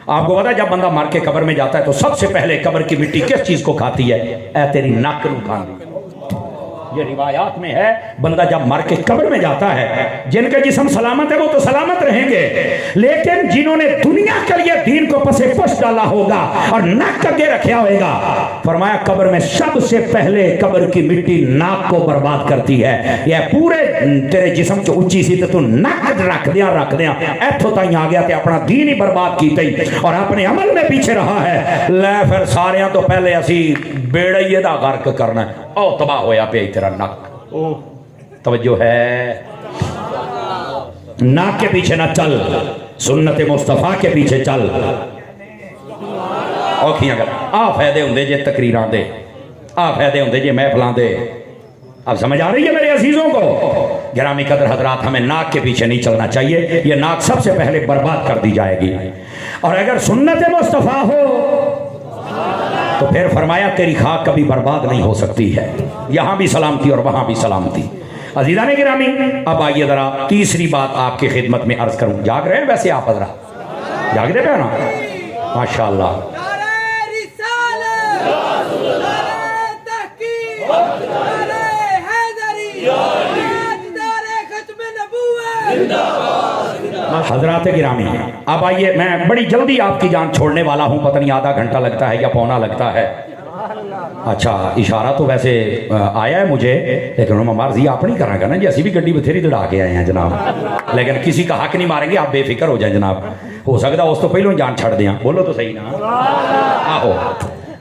آپ کو پتا جب بندہ مر کے قبر میں جاتا ہے تو سب سے پہلے قبر کی مٹی کس چیز کو کھاتی ہے؟ اے تیری ناک نو کھاندی. یہ روایات میں ہے, بندہ جب مر کے قبر میں جاتا ہے جن کا جسم سلامت ہے وہ تو سلامت رہیں گے, لیکن جنہوں نے دنیا کے لیے دین کو پسے پش ڈالا ہوگا اور ناک آگے رکھا ہوئے گا, فرمایا قبر میں سب سے پہلے قبر کی مٹی ناک کو برباد کرتی ہے. یہ پورے تیرے جسم کی اونچی سی تو ناک رکھ دیا ایتھوں تائیں آ گیا تے اپنا دین ہی برباد کی تئی اور اپنے عمل میں پیچھے رہا ہے. لے پھر ساریاں تو پہلے اسی بیڑے دا غرق کرنا ہے. او تباہ ہویا پہ تیرا ناک. توجہ ہے, ناک کے پیچھے نہ چل, سنت مصطفیٰ کے پیچھے چل. اوکھیاں گل آ فائدے ہوندے جے تقریراں دے, آ فائدے ہوندے جے محفلاں دے. اب سمجھ آ رہی ہے میرے عزیزوں کو؟ گرامی قدر حضرات, ہمیں ناک کے پیچھے نہیں چلنا چاہیے. یہ ناک سب سے پہلے برباد کر دی جائے گی. اور اگر سنت مصطفیٰ ہو تو پھر فرمایا تیری خاک کبھی برباد نہیں ہو سکتی ہے, یہاں بھی سلامتی اور وہاں بھی سلامتی. عزیزان گرامی, اب آئیے ذرا تیسری بات آپ کی خدمت میں عرض کروں. جاگ رہے ہیں ویسے آپ حضرات؟ جاگ رہے ہیں نا ماشاءاللہ. حضرات گرامی, اب آئیے, میں بڑی جلدی آپ کی جان چھوڑنے والا ہوں, پتہ نہیں آدھا گھنٹہ لگتا ہے یا پونا لگتا ہے. اچھا اشارہ تو ویسے آیا ہے مجھے, لیکن ہم مرضی آپ نہیں کریں گا نا جی, اسی بھی گڈی بتھیری دڑا کے آئے ہیں جناب, لیکن کسی کا حق نہیں ماریں گے, آپ بے فکر ہو جائیں جناب. ہو سکتا ہے اس تو پہلوں جان چھڑ دیں, بولو تو صحیح نا. آہو.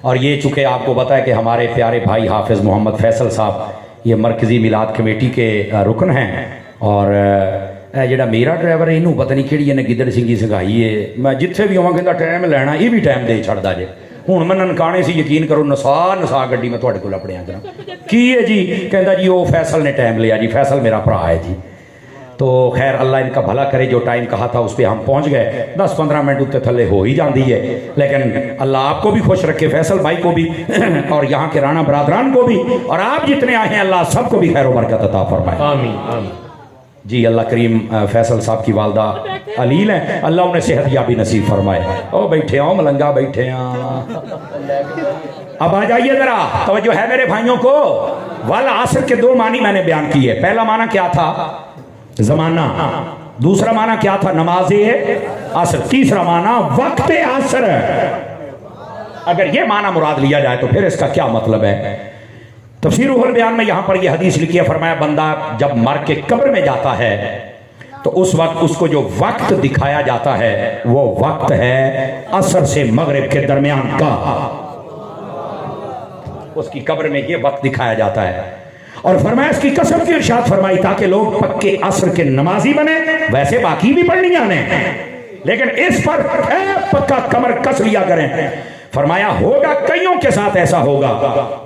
اور یہ چونکہ آپ کو پتا ہے کہ ہمارے پیارے بھائی حافظ محمد فیصل صاحب یہ مرکزی میلاد کمیٹی کے رکن ہیں, اور جڑا میرا ڈرائیور ہے انہوں پتہ نہیں کہڑی نے گدڑ سنگھی سکھائی ہے, میں جتھے بھی ہوا کہ ٹائم لینا یہ بھی ٹائم دے چھڑدا جے. ہوں میں ننکانے سے یقین کرو نسا گڈی میں تھوڑے کو اپنے آدھا کی ہے جی, کہندا جی وہ فیصل نے ٹائم لیا جی, فیصل میرا بھرا ہے جی. تو خیر اللہ ان کا بھلا کرے, جو ٹائم کہا تھا اس پہ ہم پہنچ گئے. 10-15 منٹ اتنے تھلے ہو ہی جاندی ہے, لیکن اللہ آپ کو بھی خوش رکھے, فیصل بھائی کو بھی اور یہاں کے رانا برادران کو بھی, اور آپ جتنے آئے ہیں اللہ سب کو بھی خیر و برکت عطا فرمائے. آمین آمین. جی اللہ کریم فیصل صاحب کی والدہ علیل ہیں، اللہ انہیں صحت یابی نصیب فرمائے. او بیٹھے ہوں ملنگا بیٹھے ہیں. اب آ جائیے ذرا توجہ ہے میرے بھائیوں کو. والعصر کے دو معنی میں نے بیان کیے. پہلا معنی کیا تھا؟ زمانہ. دوسرا معنی کیا تھا؟ نماز عصر. تیسرا معنی وقت عصر. اگر یہ معنی مراد لیا جائے تو پھر اس کا کیا مطلب ہے؟ تفسیر روح البیان میں یہاں پر یہ حدیث لکھی ہے، فرمایا بندہ جب مر کے قبر میں جاتا ہے تو اس وقت اس کو جو وقت دکھایا جاتا ہے وہ وقت ہے عصر سے مغرب کے درمیان کا. اس کی قبر میں یہ وقت دکھایا جاتا ہے. اور فرمایا اس کی قسم کی ارشاد فرمائی تاکہ لوگ پکے عصر کے نمازی بنے. ویسے باقی بھی پڑھنیاں نے لیکن اس پر پکا کمر کس لیا کریں. فرمایا ہوگا کئیوں کے ساتھ ایسا ہوگا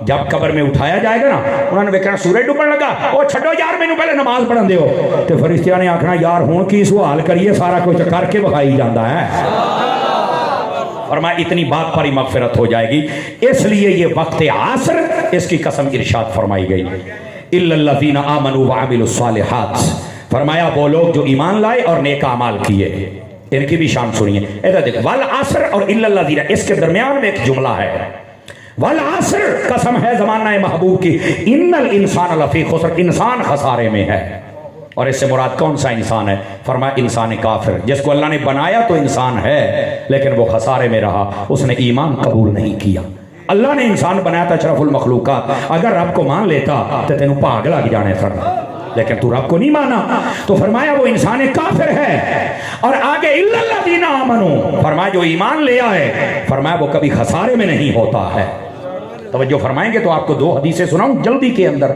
جب قبر میں اٹھایا جائے گا نا انہوں نے کہنا سورج ڈوبن لگا او چھڈو یار مینوں پہلے نماز پڑھن دیو تے فرشتیاں نے آکھنا یار ہن کی سوال کریے سارا کچھ کر کے بخائی جاندا ہے. فرمایا اتنی بات پر ہی مغفرت ہو جائے گی. اس لیے یہ وقت عصر اس کی قسم ارشاد فرمائی گئی. الا الذین آمنوا وعملوا الصالحات. فرمایا وہ لوگ جو ایمان لائے اور نیک اعمال کیے. ان کی بھی شان سنیے. ادھر دیکھ والعصر اور الا الذین اس کے درمیان میں ایک جملہ ہے. والعصر قسم ہے زمانہ محبوب کی. ان الانسان لفی خسر. انسان خسارے میں ہے. اور اس سے مراد کون سا انسان ہے؟ فرمایا انسان کافر جس کو اللہ نے بنایا تو انسان ہے لیکن وہ خسارے میں رہا. اس نے ایمان قبول نہیں کیا. اللہ نے انسان بنایا تھا اشرف المخلوقات. اگر رب کو مان لیتا تو تینوں پاگ لگ جانے سر لیکن تو رب کو نہیں مانا تو فرمایا وہ انسان کافر ہے. اور آگے الا الذین آمنوا فرمایا جو ایمان لے آئے فرمایا وہ کبھی خسارے میں نہیں ہوتا ہے. توجہ فرمائیں گے تو آپ کو دو حدیثیں سناؤں جلدی کے اندر.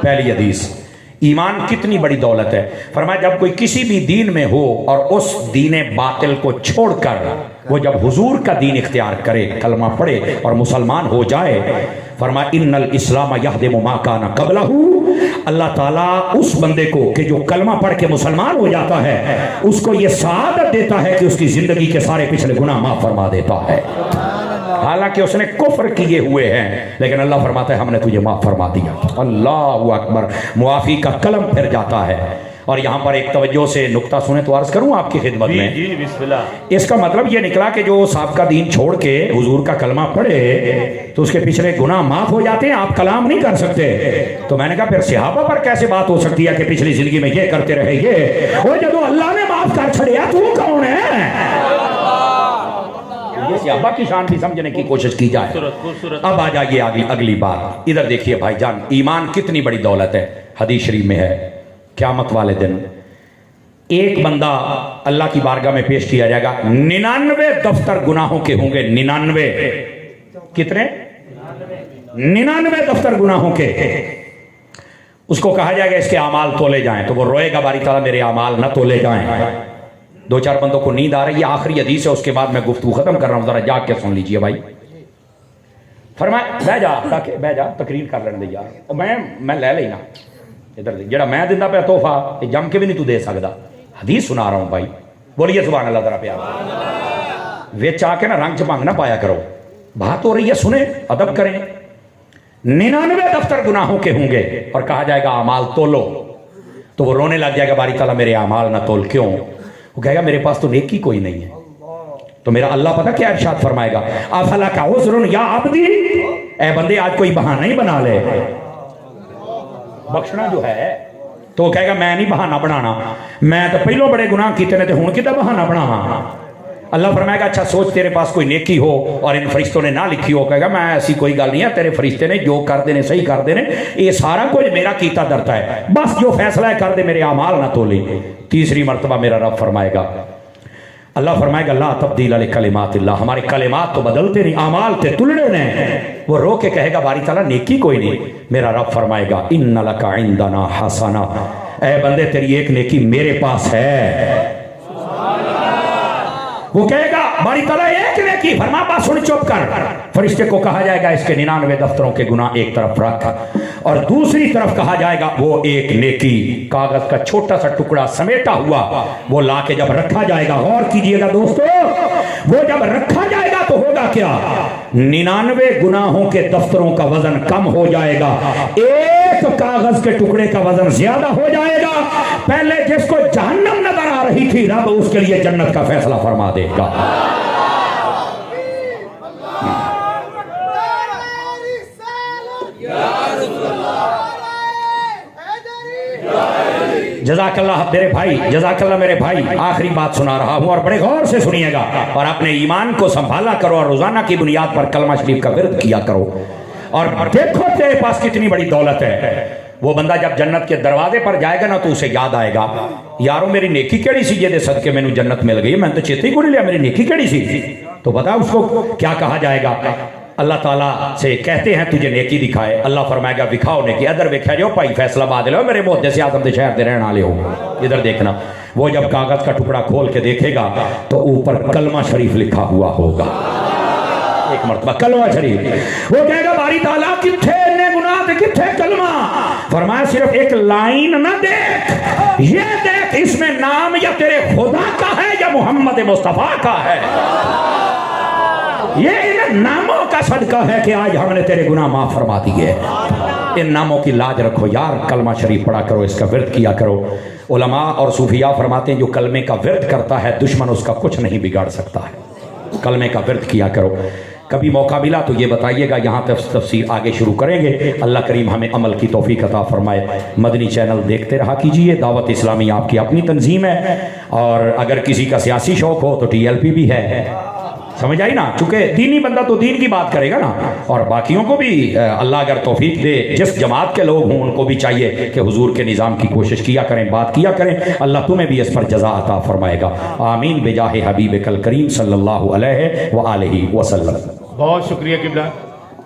پہلی حدیث ایمان کتنی بڑی دولت ہے. فرمایا جب کوئی کسی بھی دین میں ہو اور اس دین باطل کو چھوڑ کر وہ جب حضور کا دین اختیار کرے کلمہ پڑھے اور مسلمان ہو جائے فرمایا ان الاسلام یہدم ما کان قبلہ. اللہ تعالیٰ اس بندے کو کہ جو کلمہ پڑھ کے مسلمان ہو جاتا ہے اس کو یہ سعادت دیتا ہے کہ اس کی زندگی کے سارے پچھلے گناہ معاف فرما دیتا ہے. حالانکہ اس نے کفر کیے ہوئے ہیں لیکن اللہ فرماتا ہے ہم نے تجھے معاف فرما دیا. اللہ اکبر. معافی کا قلم پھر جاتا ہے. اور یہاں پر ایک توجہ سے نقطہ سنیں تو عرض کروں آپ کی خدمت میں. جی بسم اللہ. اس کا مطلب یہ نکلا کہ جو سابقہ دین چھوڑ کے حضور کا کلمہ پڑھے تو اس کے پچھلے گناہ معاف ہو جاتے ہیں. آپ کلام نہیں کر سکتے. تو میں نے کہا پھر صحابہ پر کیسے بات ہو سکتی ہے کہ پچھلی زندگی میں یہ کرتے رہے یہ اور جب اللہ نے معاف کر چھڑیا تو کون ہے؟ یہ صحابہ کی شان بھی سمجھنے کی کوشش کی جائے. اب آ جائیے اگلی بات. ادھر دیکھیے بھائی جان ایمان کتنی بڑی دولت ہے. حدیث شریف میں ہے قیامت والے دن ایک بندہ اللہ کی بارگاہ میں پیش کیا جائے گا. 99 دفتر گناہوں کے ہوں گے. 99 کتنے؟ 99 دفتر گناہوں کے. اس کو کہا جائے گا اس کے اعمال تولے جائیں تو وہ روئے گا باری تعالیٰ میرے اعمال نہ تولے جائیں. دو چار بندوں کو نیند آ رہی ہے. آخری حدیث ہے اس کے بعد میں گفتگو ختم کر رہا ہوں. ذرا جاگ کے سن لیجئے بھائی. فرمایا بہ جا تاکہ بہ جا تقریر کر لینے دے یار. میں لے لینا ادھر جڑا میں دینا پہ تحفہ یہ جم کے بھی نہیں تو دے سکتا. حدیث سنا رہا ہوں بھائی. بولیے سبحان اللہ. ذرا پیار ویچ آ کے نا رنگ چپانگ نہ پایا کرو. بات ہو رہی ہے سنیں ادب کریں. 99 دفتر گناہوں کے ہوں گے اور کہا جائے گا اعمال تولو تو وہ رونے لگ جائے گا باری تعالیٰ میرے اعمال نہ تول. کیوں؟ وہ کہے گا میرے پاس تو نیکی کوئی نہیں ہے. تو میرا اللہ پتہ کیا ارشاد فرمائے گا افلا کا عذر یا عبدی. اے بندے آج کوئی بہانہ ہی بنا لے بخشنا جو ہے. تو وہ کہے گا میں نہیں بہانہ بنانا. میں تو پہلو بڑے گناہ کیتے نے تے ہن کدھر بہانہ بناواں. اللہ فرمائے گا اچھا سوچ تیرے پاس کوئی نیکی ہو اور ان فرشتوں نے نہ لکھی ہو. کہے گا میں ایسی کوئی گل نہیں ہے. تیرے فرشتے نے جو کر دینے صحیح کر دینے یہ سارا کچھ میرا کیتا درتا ہے. بس جو فیصلہ ہے کر دے میرے اعمال نہ تولی. تیسری مرتبہ میرا رب فرمائے گا اللہ فرمائے گا لا تبدیل لکلمات اللہ. ہمارے کلمات تو بدلتے نہیں اعمال تے تلڑے نے. وہ رو کے کہے گا باری تعالیٰ نیکی کوئی نہیں. میرا رب فرمائے گا ان لک عندنا حسنہ. اے بندے تیری ایک نیکی میرے پاس ہے. وہ کہے گا باری تعالیٰ ایک نیکی. فرما بات سن چپ کر. فرشتے کو کہا جائے گا اس کے 99 دفتروں کے گناہ ایک طرف رکھ اور دوسری طرف کہا جائے گا وہ ایک نیکی کاغذ کا چھوٹا سا ٹکڑا سمیٹا ہوا وہ لا کے جب رکھا جائے گا. غور کیجئے گا دوستو. وہ جب رکھا جائے گا تو ہوگا ہوگا کیا؟ 99 گناہوں کے دفتروں کا وزن کم ہو جائے گا، ایک کاغذ کے ٹکڑے کا وزن زیادہ ہو جائے گا۔ پہلے جس کو جہنم نظر آ رہی تھی، رب اس کے لیے جنت کا فیصلہ فرما دے گا۔ جزاک اللہ میرے بھائی، جزاک اللہ میرے بھائی، آخری بات سنا رہا ہوں اور بڑے غور سے سنیے گا، اور اپنے ایمان کو سنبھالا کرو اور روزانہ کی بنیاد پر کلمہ شریف کا ورد کیا کرو، اور دیکھو تیرے پاس کتنی بڑی دولت ہے۔ وہ بندہ جب جنت کے دروازے پر جائے گا نا تو اسے یاد آئے گا، یارو میری نیکی کیڑی سی جے دے صدقے میں جنت مل گئی، میں تو چیتے ہی کو نہیں لیا، میری نیکی کیڑی سی؟ تو بتا اس کو کیا کہا جائے گا؟ اللہ تعالیٰ سے کہتے ہیں تجھے نیکی دکھائے، اللہ فرمائے گا دکھاؤ نیکی، ادھر دیکھا جو بھائی فیصلہ باد لو میرے محدث اعظم دے شہر دے رہن والے ہو، ادھر دیکھنا۔ وہ جب کاغذ کا ٹکڑا کھول کے دیکھے گا تو اوپر کلمہ شریف لکھا ہوا ہوگا، ایک مرتبہ کلمہ شریف۔ وہ کہے گا باری تعالیٰ کتھے نے گناہ دے کتھے کلمہ؟ فرمایا صرف ایک لائن نہ دیکھ، یہ دیکھ اس میں نام یا تیرے خدا کا ہے یا محمد مصطفیٰ کا ہے۔ یہ ان ناموں کا صدقہ ہے کہ آج ہم نے تیرے گناہ معاف فرما دیے۔ ان ناموں کی لاج رکھو یار، کلمہ شریف پڑھا کرو، اس کا ورد کیا کرو۔ علماء اور صوفیاء فرماتے ہیں جو کلمے کا ورد کرتا ہے دشمن اس کا کچھ نہیں بگاڑ سکتا ہے۔ کلمے کا ورد کیا کرو۔ کبھی موقع ملا تو یہ بتائیے گا، یہاں تفسیر آگے شروع کریں گے، اللہ کریم ہمیں عمل کی توفیق عطا فرمائے۔ مدنی چینل دیکھتے رہا کیجئے، دعوت اسلامی آپ کی اپنی تنظیم ہے، اور اگر کسی کا سیاسی شوق ہو تو TLP بھی ہے، سمجھ آئی نا؟ چونکہ دینی بندہ تو دین کی بات کرے گا نا، اور باقیوں کو بھی اللہ اگر توفیق دے، جس جماعت کے لوگ ہوں ان کو بھی چاہیے کہ حضور کے نظام کی کوشش کیا کریں، بات کیا کریں، اللہ تمہیں بھی اس پر جزا عطا فرمائے گا۔ آمین بجاہ حبیب کل کریم صلی اللہ علیہ وآلہ وسلم۔ بہت شکریہ قبلہ۔